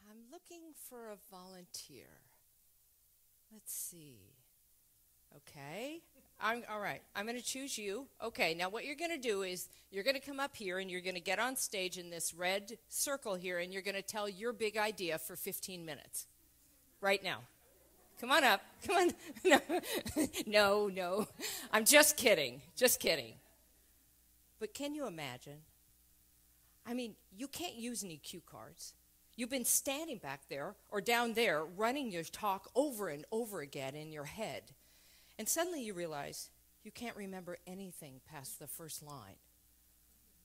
I'm looking for a volunteer. Let's see. Okay. All right. I'm going to choose you. Okay. Now what you're going to do is you're going to come up here and you're going to get on stage in this red circle here and you're going to tell your big idea for 15 minutes. Right now. Come on up. Come on. No. I'm just kidding. Just kidding. But can you imagine? I mean, you can't use any cue cards. You've been standing back there or down there running your talk over and over again in your head. And suddenly you realize you can't remember anything past the first line.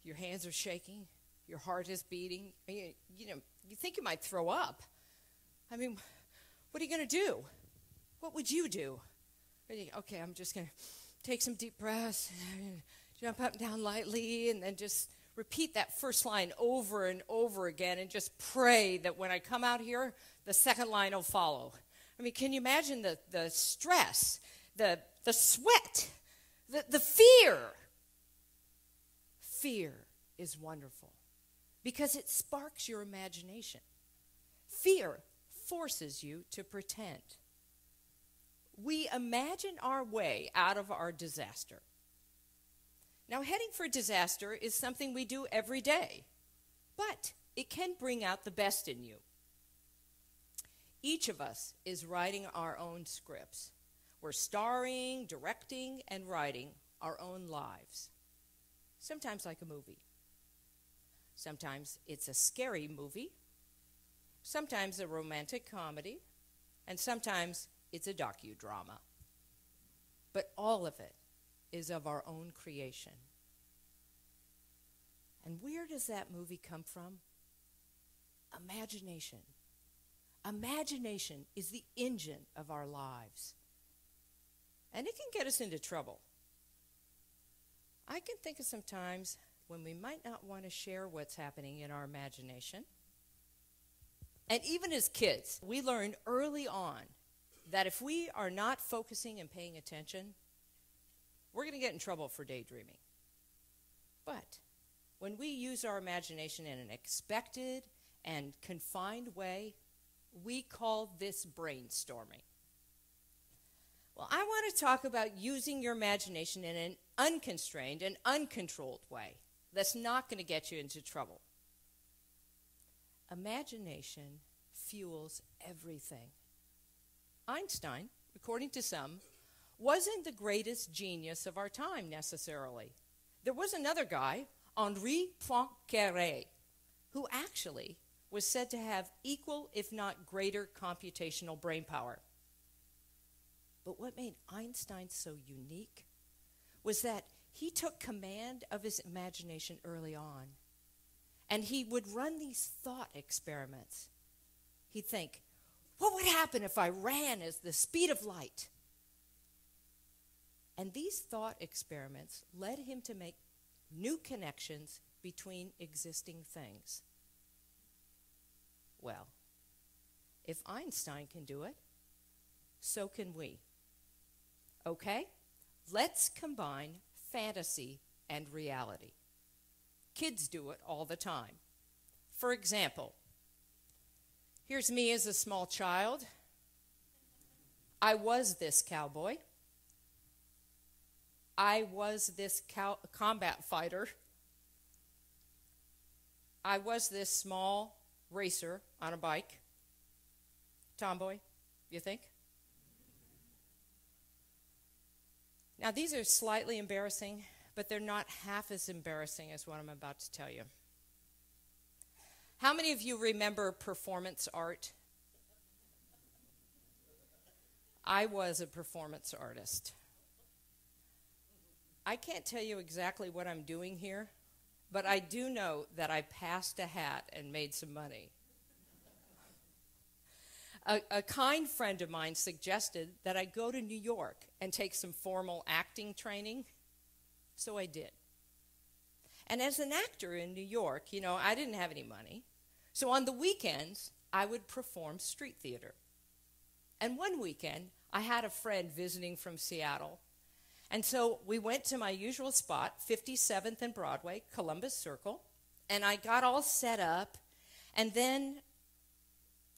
Your hands are shaking. Your heart is beating. You think you might throw up. I mean, what are you going to do? What would you do? Okay, I'm just going to take some deep breaths, jump up and down lightly, and then just repeat that first line over and over again and just pray that when I come out here, the second line will follow. I mean, can you imagine the stress, the sweat, the fear? Fear is wonderful because it sparks your imagination. Fear forces you to pretend. We imagine our way out of our disaster. Now, heading for disaster is something we do every day, but it can bring out the best in you. Each of us is writing our own scripts. We're starring, directing, and writing our own lives. Sometimes like a movie. Sometimes it's a scary movie. Sometimes a romantic comedy. And sometimes it's a docudrama. But all of it is of our own creation. And where does that movie come from? Imagination. Imagination is the engine of our lives. And it can get us into trouble. I can think of some times when we might not want to share what's happening in our imagination. And even as kids, we learn early on that if we are not focusing and paying attention, we're going to get in trouble for daydreaming. But when we use our imagination in an expected and confined way, we call this brainstorming. Well, I want to talk about using your imagination in an unconstrained and uncontrolled way that's not going to get you into trouble. Imagination fuels everything. Einstein, according to some, wasn't the greatest genius of our time necessarily. There was another guy, Henri Poincaré, who actually was said to have equal, if not greater, computational brain power. But what made Einstein so unique was that he took command of his imagination early on. And he would run these thought experiments. He'd think, what would happen if I ran at the speed of light? And these thought experiments led him to make new connections between existing things. Well, if Einstein can do it, so can we. Okay? Let's combine fantasy and reality. Kids do it all the time. For example, here's me as a small child. I was this cowboy. I was this combat fighter. I was this small racer on a bike. Tomboy, you think? Now, these are slightly embarrassing, but they're not half as embarrassing as what I'm about to tell you. How many of you remember performance art? I was a performance artist. I can't tell you exactly what I'm doing here, but I do know that I passed a hat and made some money. A kind friend of mine suggested that I go to New York and take some formal acting training, so I did. And as an actor in New York, I didn't have any money, so on the weekends, I would perform street theater. And one weekend, I had a friend visiting from Seattle, and so we went to my usual spot, 57th and Broadway, Columbus Circle, and I got all set up, and then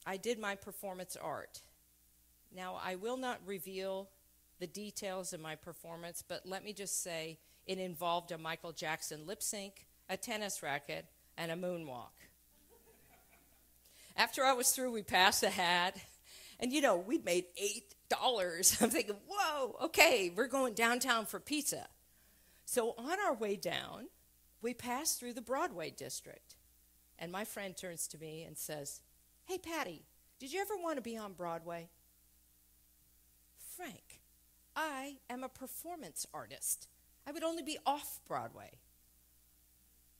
I did my performance art. Now, I will not reveal the details of my performance, but let me just say it involved a Michael Jackson lip sync, a tennis racket, and a moonwalk. After I was through, we passed a hat, and we'd made $8. I'm thinking, whoa, okay, we're going downtown for pizza. So on our way down, we passed through the Broadway district, and my friend turns to me and says, "Hey, Patti, did you ever want to be on Broadway?" Frank, I am a performance artist. I would only be off Broadway.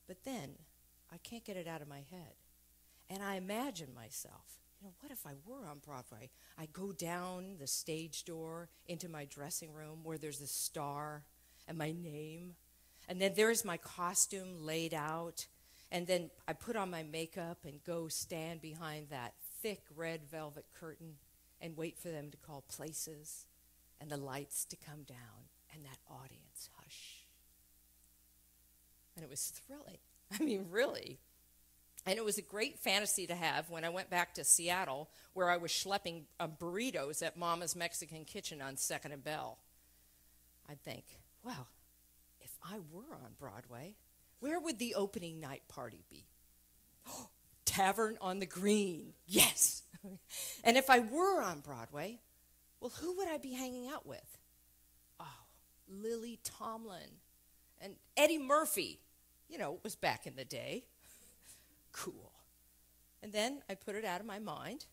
But then I can't get it out of my head. And I imagine myself, what if I were on Broadway? I go down the stage door into my dressing room where there's a star and my name. And then there's my costume laid out. And then I put on my makeup and go stand behind that thick red velvet curtain and wait for them to call places and the lights to come down and that audience hush. And it was thrilling. I mean, really. And it was a great fantasy to have when I went back to Seattle, where I was schlepping burritos at Mama's Mexican Kitchen on 2nd and Bell. I'd think, wow, if I were on Broadway, where would the opening night party be? Oh, Tavern on the Green, yes. And if I were on Broadway, well, who would I be hanging out with? Oh, Lily Tomlin and Eddie Murphy. It was back in the day. Cool. And then I put it out of my mind.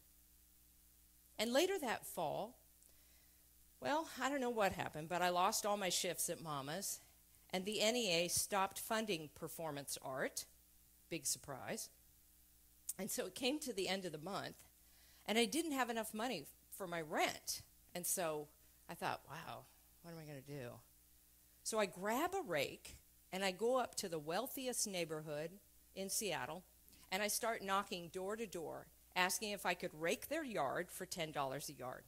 And later that fall, well, I don't know what happened, but I lost all my shifts at Mama's, and the NEA stopped funding performance art. Big surprise. And so it came to the end of the month, and I didn't have enough money for my rent. And so I thought, wow, what am I going to do? So I grab a rake, and I go up to the wealthiest neighborhood in Seattle, and I start knocking door to door, asking if I could rake their yard for $10 a yard.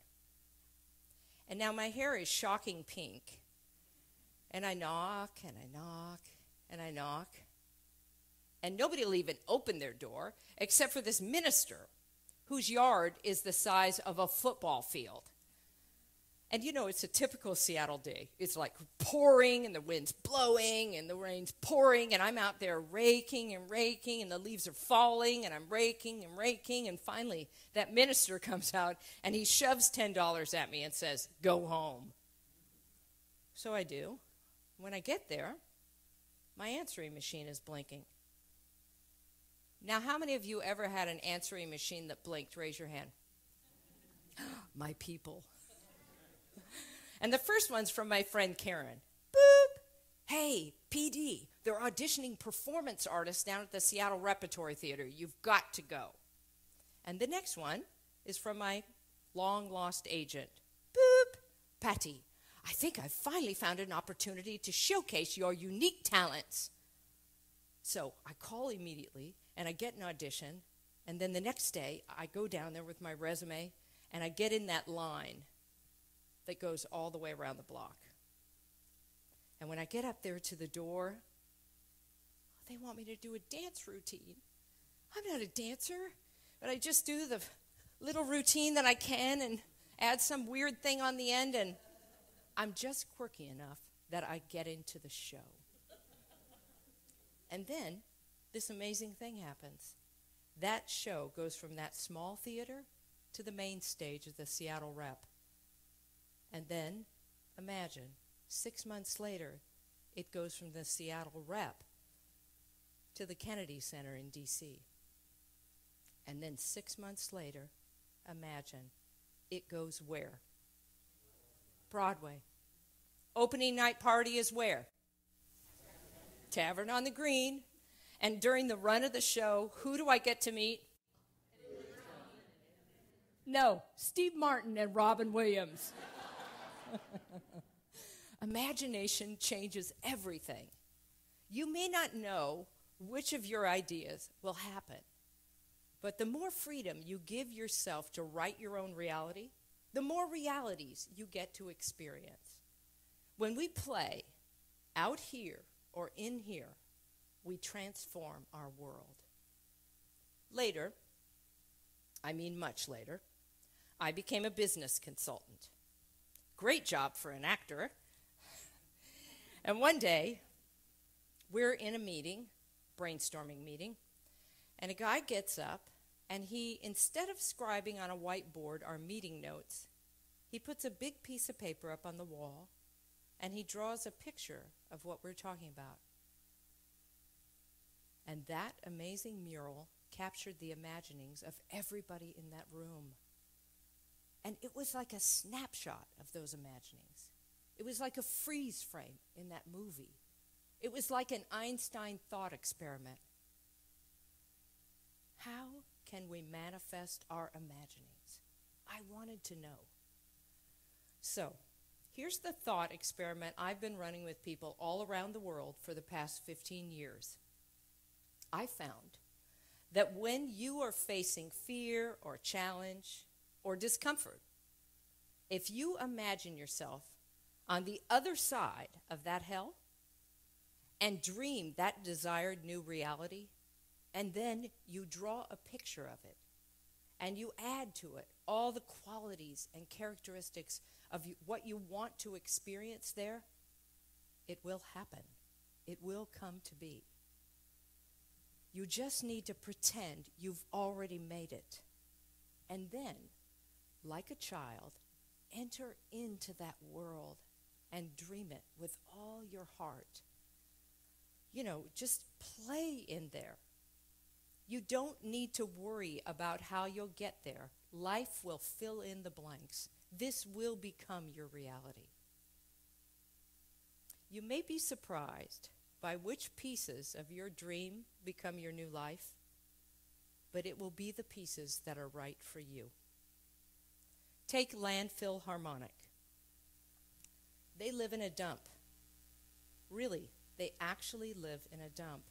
And now my hair is shocking pink, and I knock, and I knock, and I knock, and nobody will even open their door except for this minister whose yard is the size of a football field. And it's a typical Seattle day. It's like pouring, and the wind's blowing, and the rain's pouring, and I'm out there raking, and the leaves are falling, and I'm raking, and finally that minister comes out, and he shoves $10 at me and says, "Go home." So I do. When I get there, my answering machine is blinking. Now, how many of you ever had an answering machine that blinked? Raise your hand. My people. And the first one's from my friend Karen. Boop. "Hey, PD, they're auditioning performance artists down at the Seattle Repertory Theater. You've got to go." And the next one is from my long-lost agent. Boop. "Patti, I think I've finally found an opportunity to showcase your unique talents." So I call immediately, and I get an audition, and then the next day I go down there with my resume, and I get in that line that goes all the way around the block. And when I get up there to the door, they want me to do a dance routine. I'm not a dancer, but I just do the little routine that I can and add some weird thing on the end, and I'm just quirky enough that I get into the show. And then this amazing thing happens. That show goes from that small theater to the main stage of the Seattle Rep. And then, imagine, 6 months later, it goes from the Seattle Rep to the Kennedy Center in D.C. And then 6 months later, imagine, it goes where? Broadway. Opening night party is where? Tavern on the Green. And during the run of the show, who do I get to meet? No, Steve Martin and Robin Williams. Imagination changes everything. You may not know which of your ideas will happen, but the more freedom you give yourself to write your own reality, the more realities you get to experience. When we play out here or in here, we transform our world. Later, I mean much later, I became a business consultant. Great job for an actor. And one day, we're in a meeting, brainstorming meeting, and a guy gets up, and he, instead of scribing on a whiteboard our meeting notes, he puts a big piece of paper up on the wall, and he draws a picture of what we're talking about. And that amazing mural captured the imaginings of everybody in that room. And it was like a snapshot of those imaginings. It was like a freeze frame in that movie. It was like an Einstein thought experiment. How can we manifest our imaginings? I wanted to know. So, here's the thought experiment I've been running with people all around the world for the past 15 years. I found that when you are facing fear or challenge or discomfort, if you imagine yourself on the other side of that hell and dream that desired new reality, and then you draw a picture of it, and you add to it all the qualities and characteristics of what you want to experience there, it will happen. It will come to be. You just need to pretend you've already made it. And then, like a child, enter into that world and dream it with all your heart. You know, just play in there. You don't need to worry about how you'll get there. Life will fill in the blanks. This will become your reality. You may be surprised by which pieces of your dream become your new life, but it will be the pieces that are right for you. Take Landfill Harmonic. They live in a dump. Really, they actually live in a dump.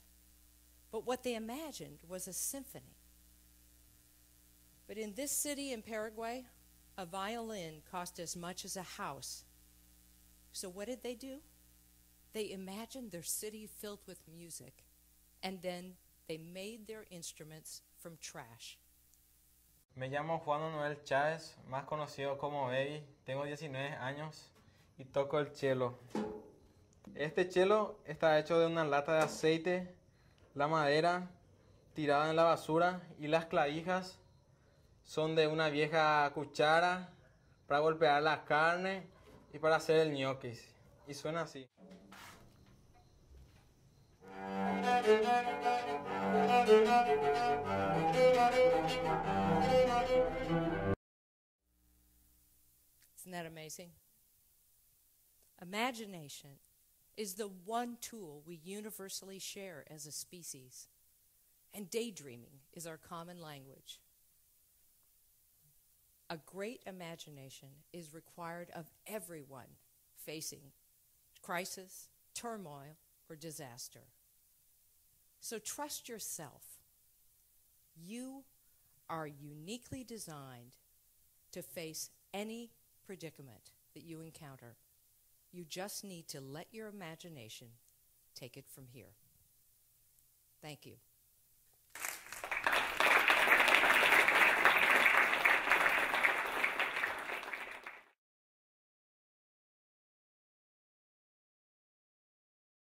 But what they imagined was a symphony. But in this city in Paraguay, a violin cost as much as a house. So what did they do? They imagined their city filled with music, and then they made their instruments from trash. Me llamo Juan Manuel Chávez, más conocido como Baby. Tengo 19 años y toco el cello. Este cello está hecho de una lata de aceite, la madera tirada en la basura y las clavijas son de una vieja cuchara para golpear la carne y para hacer el ñoquis. Y suena así. Isn't that amazing? Imagination is the one tool we universally share as a species, and daydreaming is our common language. A great imagination is required of everyone facing crisis, turmoil, or disaster. So trust yourself. You are uniquely designed to face any predicament that you encounter. You just need to let your imagination take it from here. Thank you.